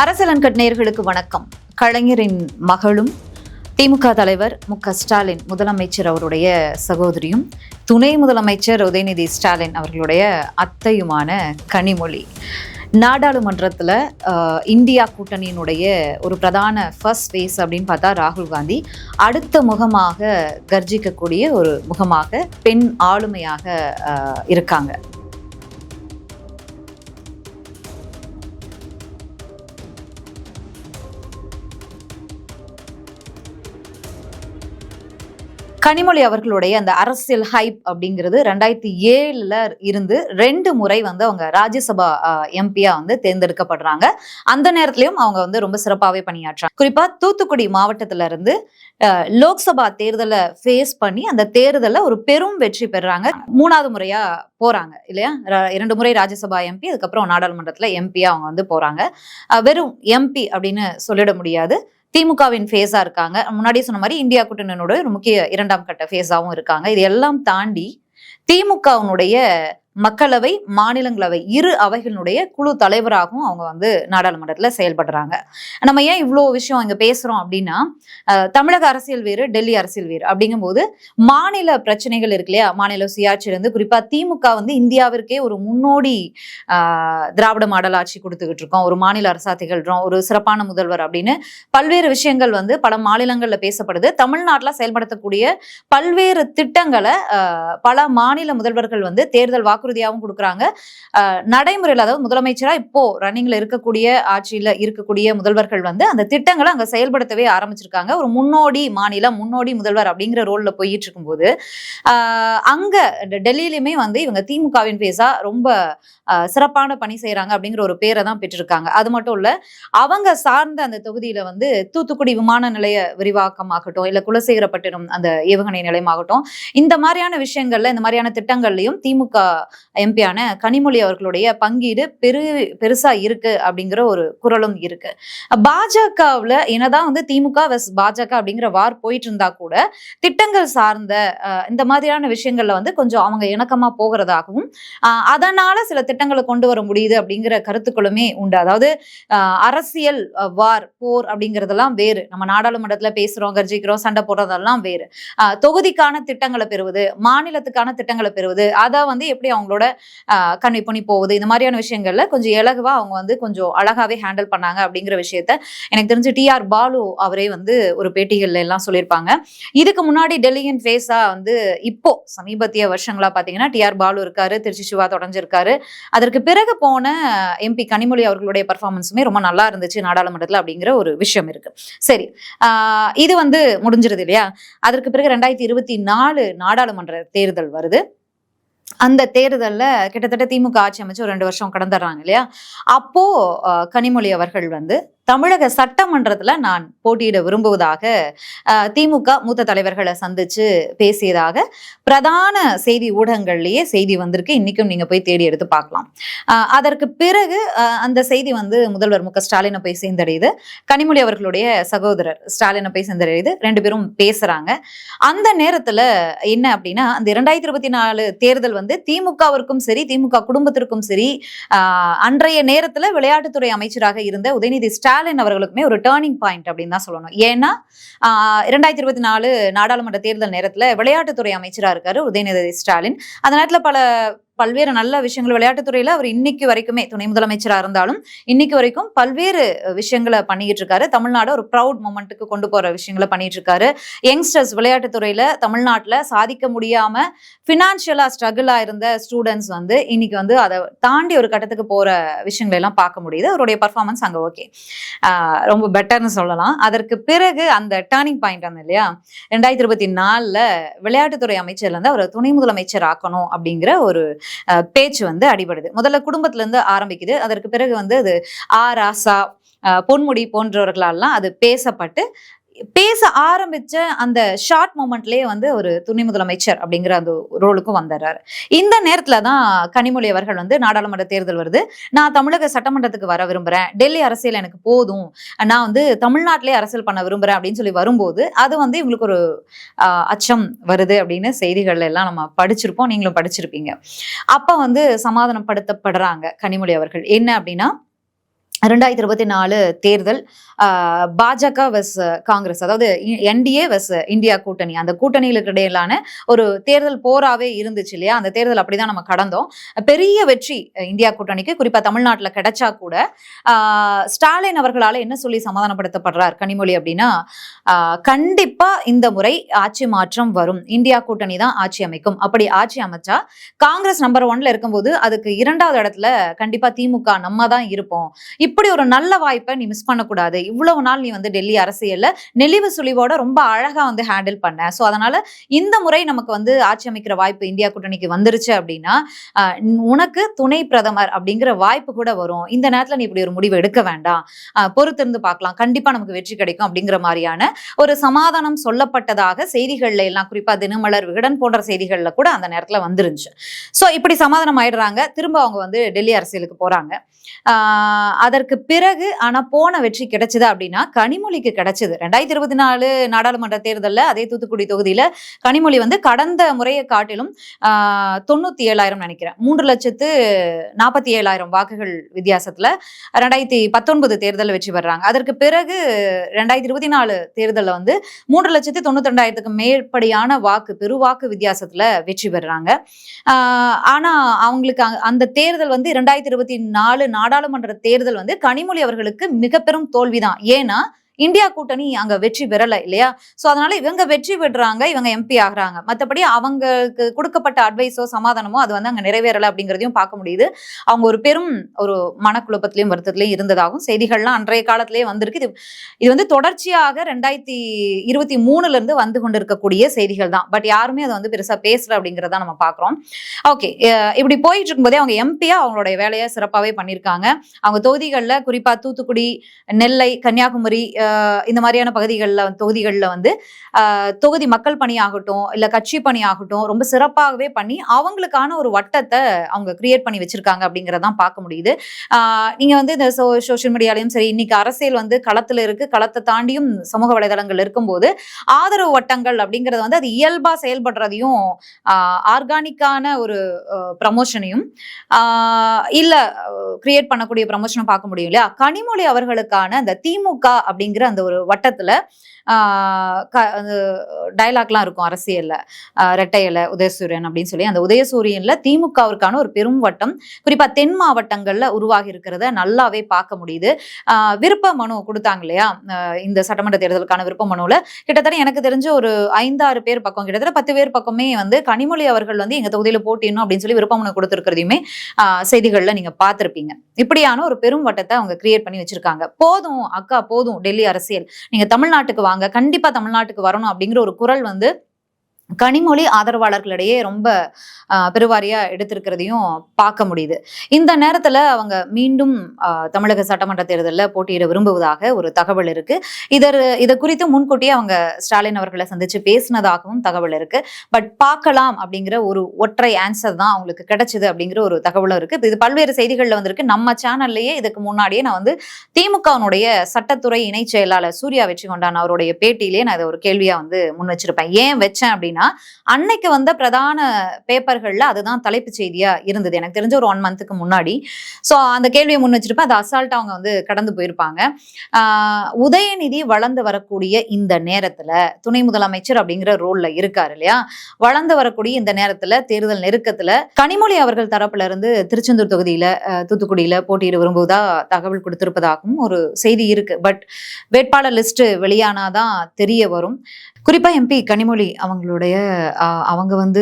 அரசியலன்கட் நேயர்களுக்கு வணக்கம். கலைஞரின் மகளும் திமுக தலைவர் மு.க.ஸ்டாலின் முதலமைச்சர் அவருடைய சகோதரியும் துணை முதலமைச்சர் உதயநிதி ஸ்டாலின் அவர்களுடைய அத்தையுமான கனிமொழி நாடாளுமன்றத்தில் இந்தியா கூட்டணியினுடைய ஒரு பிரதான ஃபர்ஸ்ட் ஃபேஸ் அப்படின்னு பார்த்தா ராகுல் காந்தி அடுத்த முகமாக கர்ஜிக்கக்கூடிய ஒரு முகமாக பெண் ஆளுமையாக இருக்காங்க. கனிமொழி அவர்களுடைய அந்த அரசியல் ஹைப் அப்படிங்கிறது 2007 இருந்து 2 முறை அவங்க ராஜ்யசபா எம்பியா தேர்ந்தெடுக்கப்படுறாங்க. அந்த நேரத்திலையும் அவங்க ரொம்ப சிறப்பாகவே பணியாற்றாங்க. குறிப்பா தூத்துக்குடி மாவட்டத்தில இருந்து லோக்சபா தேர்தலை ஃபேஸ் பண்ணி அந்த தேர்தலில் ஒரு பெரும் வெற்றி பெறாங்க. 3வது முறையா போறாங்க இல்லையா? 2 முறை ராஜ்யசபா எம்பி, அதுக்கப்புறம் நாடாளுமன்றத்தில் எம்பியா அவங்க போறாங்க. வெறும் எம்பி அப்படின்னு சொல்லிட முடியாது. திமுகவின் ஃபேஸா இருக்காங்க. முன்னாடியே சொன்ன மாதிரி இந்தியா கூட்டணியோட ஒரு முக்கிய 2ஆம் கட்ட ஃபேஸாவும் இருக்காங்க. இது எல்லாம் தாண்டி திமுகவினுடைய மக்களவை, மாநிலங்களவை இரு அவைகளினுடைய குழு தலைவராகவும் அவங்க நாடாளுமன்றத்தில் செயல்படுறாங்க. நம்ம ஏன் இவ்வளோ விஷயம் இங்க பேசுறோம் அப்படின்னா, தமிழக அரசியல் வேறு, டெல்லி அரசியல் வேறு. அப்படிங்கும்போது மாநில பிரச்சனைகள் இருக்கு இல்லையா? மாநில சுயாட்சியிலிருந்து குறிப்பா திமுக இந்தியாவிற்கே ஒரு முன்னோடி திராவிட மாடல் ஆட்சி கொடுத்துக்கிட்டு இருக்கோம், ஒரு மாநில அரசா திகழ்றோம், ஒரு சிறப்பான முதல்வர் அப்படின்னு பல்வேறு விஷயங்கள் பல மாநிலங்கள்ல பேசப்படுது. தமிழ்நாட்டில் செயல்படுத்தக்கூடிய பல்வேறு திட்டங்களை பல மாநில முதல்வர்கள் தேர்தல் வாக்குறுதியாகவும் கொடுக்குறாங்க. நடைமுறையில், அதாவது முதலமைச்சரா இப்போ ரன்னிங்ல இருக்கக்கூடிய ஆட்சியில இருக்கக்கூடிய முதல்வர்கள் அந்த திட்டங்களை அங்க செயல்படுத்தவே ஆரம்பிச்சிருக்காங்க. ஒரு முன்னோடி மாநிலம், முன்னோடி முதல்வர் அப்படிங்கிற ரோல்ல போயிட்டு இருக்கும்போது அங்க டெல்லியிலுமே இவங்க திமுகவின் பேசா ரொம்ப சிறப்பான பணி செய்யறாங்க அப்படிங்கிற ஒரு பேரை தான் பெற்றிருக்காங்க. அது மட்டும் இல்ல, அவங்க சார்ந்த அந்த தொகுதியில தூத்துக்குடி விமான நிலைய விரிவாக்கம் ஆகட்டும், இல்ல குலசேகரப்பட்டினம் அந்த ஏவுகணை நிலையமாகட்டும், இந்த மாதிரியான விஷயங்கள்ல, இந்த மாதிரியான திட்டங்கள்லயும் திமுக எம்பியான கனிமொழி அவர்களுடைய பங்கீடு பெருசா இருக்கு அப்படிங்கிற ஒரு குரலும் இருக்கு. பாஜகவுல என்னதான் திமுக வெஸ் பாஜக அப்படிங்கிற வார் போயிட்டு இருந்தா கூட திட்டங்கள் சார்ந்த இந்த மாதிரியான விஷயங்கள்ல கொஞ்சம் அவங்க இணக்கமா போகிறதாகவும் அதனால சில திட்டங்களை கொண்டு வர முடியுது அப்படிங்கிற கருத்துக்களுமே உண்டு. அதாவது அரசியல் வார், போர் அப்படிங்கிறதெல்லாம் வேறு. நம்ம நாடாளுமன்றத்துல பேசுறோம், கர்ஜிக்கிறோம், சண்டை போடுறதெல்லாம் வேறு. தொகுதிக்கான திட்டங்களை பெறுவது, மாநிலத்துக்கான திட்டங்களை பெறுவது, அதை எப்படி அவங்களோட கன்வே பண்ணி போகுது, இந்த மாதிரியான விஷயங்கள்ல கொஞ்சம் இலகுவா அவங்க கொஞ்சம் அழகாவே ஹேண்டில் பண்ணாங்க அப்படிங்கிற விஷயத்த எனக்கு தெரிஞ்சு டிஆர் பாலு அவரே ஒரு பேட்டிகள்ல எல்லாம் சொல்லியிருப்பாங்க. இதுக்கு முன்னாடி டெல்லியின் ஃபேஸா இப்போ சமீபத்திய வருஷங்களா பாத்தீங்கன்னா டிஆர் பாலு இருக்காரு, திருச்சி சிவா தொடஞ்சிருக்காரு. அதற்கு பிறகு போன எம்பி கனிமொழி அவர்களுடைய பெர்ஃபார்மன்ஸுமே ரொம்ப நல்லா இருந்துச்சு நாடாளுமன்றத்தில் அப்படிங்கிற ஒரு விஷயம் இருக்கு. சரி, இது முடிஞ்சிருது இல்லையா? அதற்கு பிறகு 2024 நாடாளுமன்ற தேர்தல் வருது. அந்த தேர்தல்ல கிட்டத்தட்ட திமுக ஆட்சி அமைச்சு ஒரு 2 வருஷம் கடந்துடுறாங்க இல்லையா? அப்போ கனிமொழி அவர்கள் தமிழக சட்டமன்றத்துல நான் போட்டியிட விரும்புவதாக திமுக மூத்த தலைவர்களை சந்திச்சு பேசியதாக பிரதான செய்தி ஊடகங்கள்லயே செய்தி வந்திருக்கு. இன்னைக்கும் நீங்க போய் தேடி எடுத்து பார்க்கலாம். அதற்கு பிறகு அந்த செய்தி முதல்வர் மு.க.ஸ்டாலினை போய் சேர்ந்தடையுது. கனிமொழி அவர்களுடைய சகோதரர் ஸ்டாலினை போய் சேர்ந்தடையுது. 2 பேரும் பேசுறாங்க. அந்த நேரத்துல என்ன அப்படின்னா, அந்த 2024 தேர்தல் திமுகவிற்கும் சரி, திமுக குடும்பத்திற்கும் சரி, அன்றைய நேரத்துல விளையாட்டுத்துறை அமைச்சராக இருந்த உதயநிதி ஸ்டாலின் அவர்களுக்குமே ஒரு டேர்னிங் பாயிண்ட் அப்படின்னு தான் சொல்லணும். ஏன்னா 2024 நாடாளுமன்ற தேர்தல் நேரத்துல விளையாட்டுத்துறை அமைச்சரா இருக்காரு உதயநிதி ஸ்டாலின். அந்த நேரத்துல பல்வேறு நல்ல விஷயங்கள் விளையாட்டுத்துறையில அவர் இன்னைக்கு வரைக்குமே துணை முதலமைச்சரா இருந்தாலும் இன்னைக்கு வரைக்கும் பல்வேறு விஷயங்களை பண்ணிட்டு இருக்காரு. தமிழ்நாடு ஒரு ப்ரௌட் மொமெண்ட்டுக்கு கொண்டு போற விஷயங்களை பண்ணிட்டு இருக்காரு. யங்ஸ்டர்ஸ் விளையாட்டுத்துறையில தமிழ்நாட்டுல சாதிக்க முடியாம பினான்சியலா ஸ்ட்ரகிளா இருந்த ஸ்டூடெண்ட்ஸ் இன்னைக்கு அதை தாண்டி ஒரு கட்டத்துக்கு போற விஷயங்களை எல்லாம் பார்க்க முடியுது. அவருடைய பர்ஃபார்மன்ஸ் அங்க ஓகே, ரொம்ப பெட்டர்னு சொல்லலாம். அதற்கு பிறகு அந்த டேர்னிங் பாயிண்ட் இல்லையா, 2024 விளையாட்டுத்துறை அமைச்சர்ல இருந்து அவர் துணை முதலமைச்சர் ஆக்கணும் அப்படிங்கிற ஒரு பேச்சு அடிபடுது. முதல்ல குடும்பத்துல இருந்து ஆரம்பிக்குது. அதற்கு பிறகு அது ராசா, பொன்முடி போன்றவர்களாலாம் அது பேச ஆரம்பிச்ச அந்த ஷார்ட் மொமெண்ட்லயே ஒரு துணை முதலமைச்சர் அப்படிங்கிற அந்த ரோலுக்கும் வந்துடுறாரு. இந்த நேரத்துல தான் கனிமொழி அவர்கள் நாடாளுமன்ற தேர்தல் வருது, நான் தமிழக சட்டமன்றத்துக்கு வர விரும்புறேன், டெல்லி அரசியல் எனக்கு போதும், நான் தமிழ்நாட்டிலே அரசியல் பண்ண விரும்புறேன் அப்படின்னு சொல்லி வரும்போது அது இவங்களுக்கு ஒரு அச்சம் வருது அப்படின்னு செய்திகள்ல எல்லாம் நம்ம படிச்சிருப்போம், நீங்களும் படிச்சிருப்பீங்க. அப்ப சமாதானப்படுத்தப்படுறாங்க கனிமொழி அவர்கள். என்ன அப்படின்னா, 2024 தேர்தல் பாஜக வெஸ் காங்கிரஸ், அதாவது என்டிஏ வெஸ் இந்தியா கூட்டணி, அந்த கூட்டணிகளுக்கு இடையிலான ஒரு தேர்தல் போராவே இருந்துச்சு இல்லையா? அந்த தேர்தல் அப்படிதான் நம்ம கடந்தோம். பெரிய வெற்றி இந்தியா கூட்டணிக்கு, குறிப்பா தமிழ்நாட்டில் கிடைச்சா கூட ஸ்டாலின் அவர்களால என்ன சொல்லி சமாதானப்படுத்தப்படுறார் கனிமொழி அப்படின்னா, கண்டிப்பா இந்த முறை ஆட்சி மாற்றம் வரும், இந்தியா கூட்டணி தான் ஆட்சி அமைக்கும், அப்படி ஆட்சி அமைச்சா காங்கிரஸ் நம்பர் 1ல இருக்கும்போது அதுக்கு 2வது இடத்துல கண்டிப்பா திமுக நம்ம தான் இருப்போம், இப்படி ஒரு நல்ல வாய்ப்பை நீ மிஸ் பண்ணக்கூடாது, இவ்வளவு நாள் நீ வந்து டெல்லி அரசியல்ல நெளிவு சுழிவோட ரொம்ப அழகா வந்து ஹேண்டில் பண்ண, சோ அதனால இந்த முறை நமக்கு வந்து ஆட்சி அமைக்கிற வாய்ப்பு இந்தியா கூட்டணிக்கு வந்துருச்சு அப்படின்னா உனக்கு துணை பிரதமர் அப்படிங்கிற வாய்ப்பு கூட வரும், இந்த நேரத்துல நீ இப்படி ஒரு முடிவு எடுக்க வேண்டாம், பொறுத்திருந்து பார்க்கலாம், கண்டிப்பா நமக்கு வெற்றி கிடைக்கும் அப்படிங்கிற மாதிரியான ஒரு சமாதானம் சொல்லப்பட்டதாக செய்திகள்ல எல்லாம், குறிப்பா தினமலர், விகடன் போன்ற செய்திகள்ல கூட அந்த நேரத்துல வந்துருந்துச்சு. சோ இப்படி சமாதானம் ஆயிடுறாங்க, திரும்ப அவங்க வந்து டெல்லி அரசியலுக்கு போறாங்க. அதற்கு பிறகு ஆனா போன வெற்றி கிடைச்சது அப்படின்னா கனிமொழிக்கு கிடைச்சது 2024 நாடாளுமன்ற தேர்தலில் அதே தூத்துக்குடி தொகுதியில கனிமொழி வந்து கடந்த முறையை காட்டிலும் 97,000 நினைக்கிறேன் 3,47,000 வாக்குகள் வித்தியாசத்துல 2019 தேர்தலில் வெற்றி பெறாங்க. அதற்கு பிறகு 2024 தேர்தலில் வந்து 3,92,000க்கு மேற்படியான பெருவாக்கு வித்தியாசத்துல வெற்றி பெறாங்க. ஆனா அவங்களுக்கு அந்த தேர்தல் வந்து 2024 நாடாளுமன்ற தேர்தல் வந்து கனிமொழி அவர்களுக்கு மிக பெரும் தோல்விதான். ஏன்னா இந்தியா கூட்டணி அங்க வெற்றி பெறல இல்லையா? சோ அதனால இவங்க வெற்றி பெற்றாங்க, இவங்க எம்பி ஆகுறாங்க, மற்றபடி அவங்களுக்கு கொடுக்கப்பட்ட அட்வைஸோ சமாதானமோ அது வந்து அங்க நிறைவேறல அப்படிங்கிறதையும் பார்க்க முடியுது. அவங்க ஒரு பெரும் ஒரு மனக்குழப்பத்திலையும் வருத்தத்திலையும் இருந்ததாகவும் செய்திகள்லாம் அன்றைய காலத்திலேயே வந்திருக்கு. இது வந்து தொடர்ச்சியாக 2023 இருந்து வந்து கொண்டிருக்கக்கூடிய செய்திகள் தான். பட் யாருமே அதை வந்து பெருசா பேசல அப்படிங்கிறத நம்ம பாக்குறோம். ஓகே, இப்படி போயிட்டு இருக்கும்போதே அவங்க எம்பியா அவங்களுடைய வேலையை சிறப்பாகவே பண்ணியிருக்காங்க. அவங்க தொகுதிகளில் குறிப்பா தூத்துக்குடி, நெல்லை, கன்னியாகுமரி இந்த மாதிரியான தொகுதிகளில் வந்து தொகுதி மக்கள் பணி ஆகட்டும் இல்ல கட்சி பணி ஆகட்டும் ரொம்ப சிறப்பாகவே பண்ணி அவங்களுக்கான ஒரு வட்டத்தை அவங்க கிரியேட் பண்ணி வச்சிருக்காங்க அப்படிங்கறதான் பார்க்க முடியுது. நீங்க வந்து இந்த சோசியல் மீடியாலையும் சரி, இன்னைக்கு அரசியல் வந்து களத்துல இருக்கு, களத்தை தாண்டியும் சமூக வலைதளங்கள் இருக்கும்போது ஆதரவு வட்டங்கள் அப்படிங்கறது வந்து அது இயல்பா செயல்படுறதையும் ஆர்கானிக்கான ஒரு ப்ரமோஷனையும் இல்ல கிரியேட் பண்ணக்கூடிய ப்ரமோஷனும் பார்க்க முடியும் இல்லையா? கனிமொழி அவர்களுக்கான அந்த திமுக அப்படிங்கிற அந்த ஒரு வட்டத்துல டயலாக்லாம் இருக்கும் அரசியல்ல, ரெட்டையில உதயசூரியன் அப்படின்னு சொல்லி அந்த உதயசூரியன்ல திமுகவிற்கான ஒரு பெரும் வட்டம் குறிப்பா தென் மாவட்டங்கள்ல உருவாகி இருக்கிறத நல்லாவே பார்க்க முடியுது. விருப்ப மனு கொடுத்தாங்க இல்லையா? இந்த சட்டமன்ற தேர்தலுக்கான விருப்ப மனுல கிட்டத்தட்ட எனக்கு தெரிஞ்ச ஒரு 5-6 பேர் பக்கம், கிட்டத்தட்ட 10 பேர் பக்கமே வந்து கனிமொழி அவர்கள் வந்து எங்க தொகுதியில போட்டிடணும் அப்படின்னு சொல்லி விருப்ப மனு கொடுத்திருக்கிறதையுமே செய்திகள்ல நீங்க பார்த்திருப்பீங்க. இப்படியான ஒரு பெரும் வட்டத்தை அவங்க கிரியேட் பண்ணி வச்சிருக்காங்க. போதும் அக்கா, போதும் டெல்லி அரசியல், நீங்க தமிழ்நாட்டுக்கு வாங்க, கண்டிப்பா தமிழ்நாட்டுக்கு வரணும் அப்படிங்கிற ஒரு குரல் வந்து கனிமொழி ஆதரவாளர்களிடையே ரொம்ப பெருவாரியா எடுத்திருக்கிறதையும் பார்க்க முடியுது. இந்த நேரத்துல அவங்க மீண்டும் தமிழக சட்டமன்ற தேர்தலில் போட்டியிட விரும்புவதாக ஒரு தகவல் இருக்கு. இதை குறித்து முன்கூட்டியே அவங்க ஸ்டாலின் அவர்களை சந்திச்சு பேசினதாகவும் தகவல் இருக்கு. பட் பார்க்கலாம் அப்படிங்கிற ஒரு ஒற்றை ஆன்சர் தான் அவங்களுக்கு கிடைச்சது அப்படிங்கிற ஒரு தகவலும் இருக்கு. இது பல்வேறு செய்திகள்ல வந்திருக்கு. நம்ம சேனல்லையே இதுக்கு முன்னாடியே நான் வந்து திமுகவினுடைய சட்டத்துறை இணை செயலாளர் சூர்யா வெற்றி கொண்டான் அவருடைய பேட்டியிலேயே நான் இதை ஒரு கேள்வியா வந்து முன் வச்சிருப்பேன். ஏன் வச்சேன் அப்படின்னா, அன்னைக்கு வந்த பிரதான பேப்பர்கள்ல அதுதான் தலைப்பு செய்தியா இருந்தது, எனக்கு தெரிஞ்ச ஒரு 1 மந்த்துக்கு முன்னாடி. சோ அந்த கேள்வியை முன் வச்சிருப்பேன். அது அசால்ட்டா அவங்க வந்து கடந்து போயிருப்பாங்க. உதயநிதி வளர்ந்து வரக்கூடிய இந்த நேரத்துல துணை முதலமைச்சர் அப்படிங்கிற ரோல்ல இருக்காரு இல்லையா? வளர்ந்து வரக்கூடிய இந்த நேரத்துல தேர்தல் நெருக்கத்துல கனிமொழி அவர்கள் தரப்புல இருந்து திருச்செந்தூர் தொகுதியில தூத்துக்குடியில போட்டியிட விரும்புவதா தகவல் கொடுத்திருப்பதாகவும் ஒரு செய்தி இருக்கு. பட் வேட்பாளர் லிஸ்ட் வெளியானாதான் தெரிய வரும். குறிப்பா எம்பி கனிமொழி அவங்க வந்து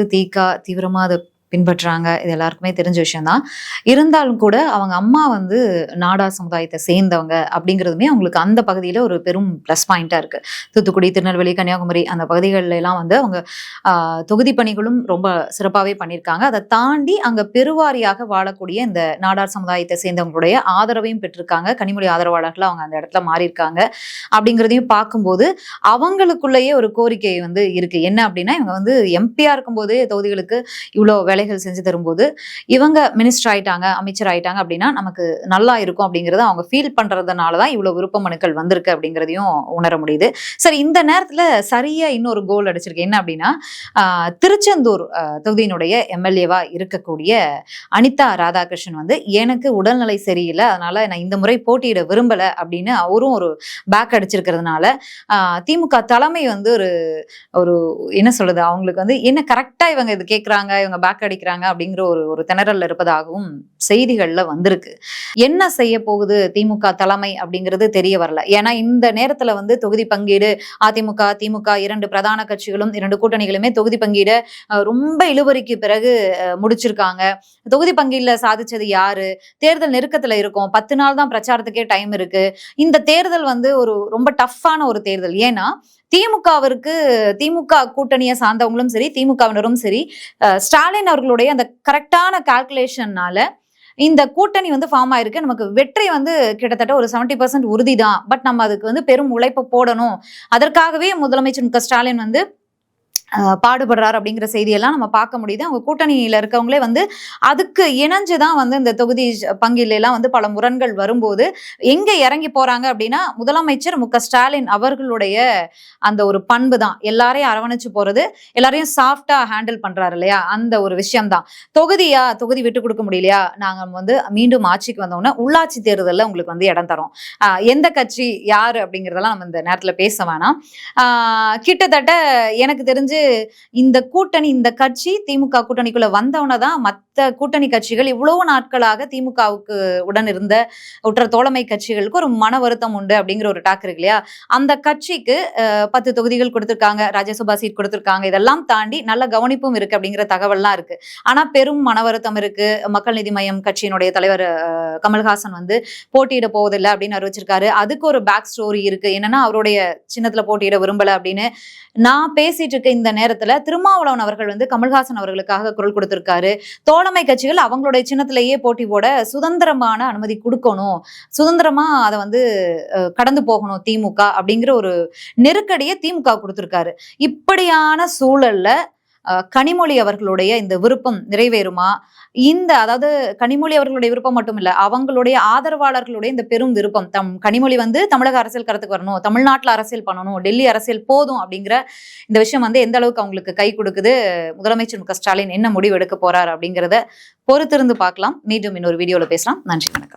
தீவிரமா அதை பின்பற்றாங்க, இது எல்லாருக்குமே தெரிஞ்ச விஷயம்தான். இருந்தாலும் கூட அவங்க அம்மா வந்து நாடார் சமுதாயத்தை சேர்ந்தவங்க அப்படிங்கிறதுமே அவங்களுக்கு அந்த பகுதியில ஒரு பெரும் பிளஸ் பாயிண்டா இருக்கு. தூத்துக்குடி, திருநெல்வேலி, கன்னியாகுமரி அந்த பகுதிகளில் எல்லாம் வந்து அவங்க தொகுதி பணிகளும் ரொம்ப சிறப்பாகவே பண்ணியிருக்காங்க. அதை தாண்டி அங்க பெருவாரியாக வாழக்கூடிய இந்த நாடார் சமுதாயத்தை சேர்ந்தவங்களுடைய ஆதரவையும் பெற்றிருக்காங்க. கனிமொழி ஆதரவாளர்கள் அவங்க அந்த இடத்துல மாறியிருக்காங்க அப்படிங்கிறதையும் பார்க்கும்போது அவங்களுக்குள்ளேயே ஒரு கோரிக்கை வந்து இருக்கு. என்ன அப்படின்னா, இவங்க வந்து எம்பியா இருக்கும்போது தொகுதிகளுக்கு இவ்வளோ வேலைகள் செஞ்சு தரும்போது இவங்க மினிஸ்டர் ஆயிட்டாங்க, அமைச்சர் ஆயிட்டாங்க அப்படின்னா நமக்கு நல்லா இருக்கும் அப்படிங்கறத அவங்க ஃபீல் பண்றதுனாலதான் இவ்வளவு விருப்ப மனுக்கள் வந்திருக்கு அப்படிங்கிறதையும் உணர முடியுது. சரி, இந்த நேரத்துல சரியா இன்னொரு கோல் அடிச்சிருக்கு. என்ன அப்படின்னா திருச்செந்தூர் தொகுதியினுடைய எம்எல்ஏவா இருக்கக்கூடிய அனிதா ராதாகிருஷ்ணன் வந்து எனக்கு உடல்நிலை சரியில்லை, அதனால நான் இந்த முறை போட்டியிட விரும்பல அப்படின்னு அவரும் ஒரு பேக் அடிச்சிருக்கிறதுனால திமுக தலைமை வந்து ஒரு ஒரு என்ன சொல்றது, அவங்களுக்கு வந்து என்ன கரெக்டா இவங்க இது கேட்கறாங்க, இவங்க பேக் அடிக்கிறாங்க அப்படிங்கிற ஒரு ஒரு திணறல்ல இருப்பதாகவும் செய்திகள்ல வந்திருக்கு. என்ன செய்ய போகுது திமுக தலைமை அப்படிங்கிறது தெரிய வரல. ஏன்னா இந்த நேரத்துல வந்து தொகுதி பங்கீடு அதிமுக திமுக 2 பிரதான கட்சிகளும் 2 கூட்டணிகளுமே தொகுதி பங்கீட ரொம்ப இழுபறிக்கு பிறகு முடிச்சிருக்காங்க. தொகுதி பங்கீடுல சாதிச்சது யாரு? தேர்தல் நெருக்கத்துல இருக்கும், 10 நாள் தான் பிரச்சாரத்துக்கே டைம் இருக்கு. இந்த தேர்தல் வந்து ஒரு ரொம்ப டஃப்பான ஒரு தேர்தல். ஏன்னா திமுக கூட்டணியை சார்ந்தவங்களும் சரி, திமுகவினரும் சரி, ஸ்டாலின் அவர்களுடைய அந்த கரெக்டான கால்குலேஷன்னால இந்த கூட்டணி வந்து ஃபார்ம் ஆயிருக்கு. நமக்கு வெற்றி வந்து கிட்டத்தட்ட ஒரு 70% உறுதிதான். பட் நம்ம அதுக்கு வந்து பெரும் உழைப்பு போடணும். அதற்காகவே முதலமைச்சர் மு.க. ஸ்டாலின் வந்து பாடுபடுறாரு அப்படிங்கிற செய்தியெல்லாம் நம்ம பார்க்க முடியுது. அவங்க கூட்டணியில இருக்கவங்களே வந்து அதுக்கு இணைஞ்சுதான் வந்து இந்த தொகுதி பங்கீடுல எல்லாம் வந்து பல முரண்கள் வரும்போது எங்க இறங்கி போறாங்க அப்படின்னா முதலமைச்சர் மு.க. ஸ்டாலின் அவர்களுடைய அந்த ஒரு பண்பு தான் எல்லாரையும் அரவணைச்சு போறது, எல்லாரையும் சாஃப்டா ஹேண்டில் பண்றாரு இல்லையா, அந்த ஒரு விஷயம் தான். தொகுதி விட்டு கொடுக்க முடியலையா, நாங்க வந்து மீண்டும் ஆட்சிக்கு வந்தோம்னா உள்ளாட்சி தேர்தலில் உங்களுக்கு வந்து இடம் தரோம். எந்த கட்சி யாரு அப்படிங்கிறதெல்லாம் நம்ம இந்த நேரத்துல பேச வேணாம். கிட்டத்தட்ட எனக்கு தெரிஞ்சு இந்த கூட்டணி, இந்த கட்சி திமுக கூட்டணிக்குள்ள வந்தவனதான் மத்த கூட்டணி கட்சிகள் இவ்வளவு நாட்களாக திமுகவுக்கு உடன் இருந்த உற்ற தோழமை கட்சிகளுக்கு ஒரு மன வருத்தம் உண்டு அப்படிங்கிற ஒரு டாக் இருக்கு இல்லையா. அந்த கட்சிக்கு 10 தொகுதிகள் கொடுத்திருக்காங்க, ராஜ்யசபா சீட் கொடுத்திருக்காங்க. இதெல்லாம் தாண்டி நல்ல கவனிப்பும் இருக்கு அப்படிங்கிற தகவல்லாம் இருக்கு. ஆனா பெரும் மன வருத்தம் இருக்கு. மக்கள் நீதி மய்யம் கட்சியினுடைய தலைவர் கமல்ஹாசன் வந்து போட்டியிட போவதில்லை அப்படின்னு அறிவிச்சிருக்காரு. அதுக்கு ஒரு பேக் ஸ்டோரி இருக்கு. என்னன்னா அவருடைய சின்னத்துல போட்டியிட விரும்பல அப்படின்னு நான் பேசிட்டு இருக்க இந்த நேரத்துல திருமாவளவன் அவர்கள் வந்து கமல்ஹாசன் அவர்களுக்காக குரல் கொடுத்திருக்காரு. தோழமை கட்சிகள் அவங்களுடைய சின்னத்திலேயே போட்டி போட சுதந்திரமான அனுமதி கொடுக்கணும், சுதந்திரமா அதை வந்து கடந்து போகணும் திமுக அப்படிங்கிற ஒரு நெருக்கடியை திமுக கொடுத்திருக்காரு. இப்படியான சூழல்ல கனிமொழி அவர்களுடைய இந்த விருப்பம் நிறைவேறுமா? அதாவது கனிமொழி அவர்களுடைய விருப்பம் மட்டும் இல்ல, அவங்களுடைய ஆதரவாளர்களுடைய இந்த பெரும் விருப்பம், கனிமொழி வந்து தமிழக அரசியல் களத்துக்கு வரணும், தமிழ்நாட்டுல அரசியல் பண்ணணும், டெல்லி அரசியல் போதும் அப்படிங்கிற இந்த விஷயம் வந்து எந்த அளவுக்கு அவங்களுக்கு கை கொடுக்குது, முதலமைச்சர் மு.க. ஸ்டாலின் என்ன முடிவு எடுக்க போறார் அப்படிங்கிறத பொறுத்திருந்து பார்க்கலாம். மீண்டும் இன்னொரு வீடியோல பேசலாம். நன்றி, வணக்கம்.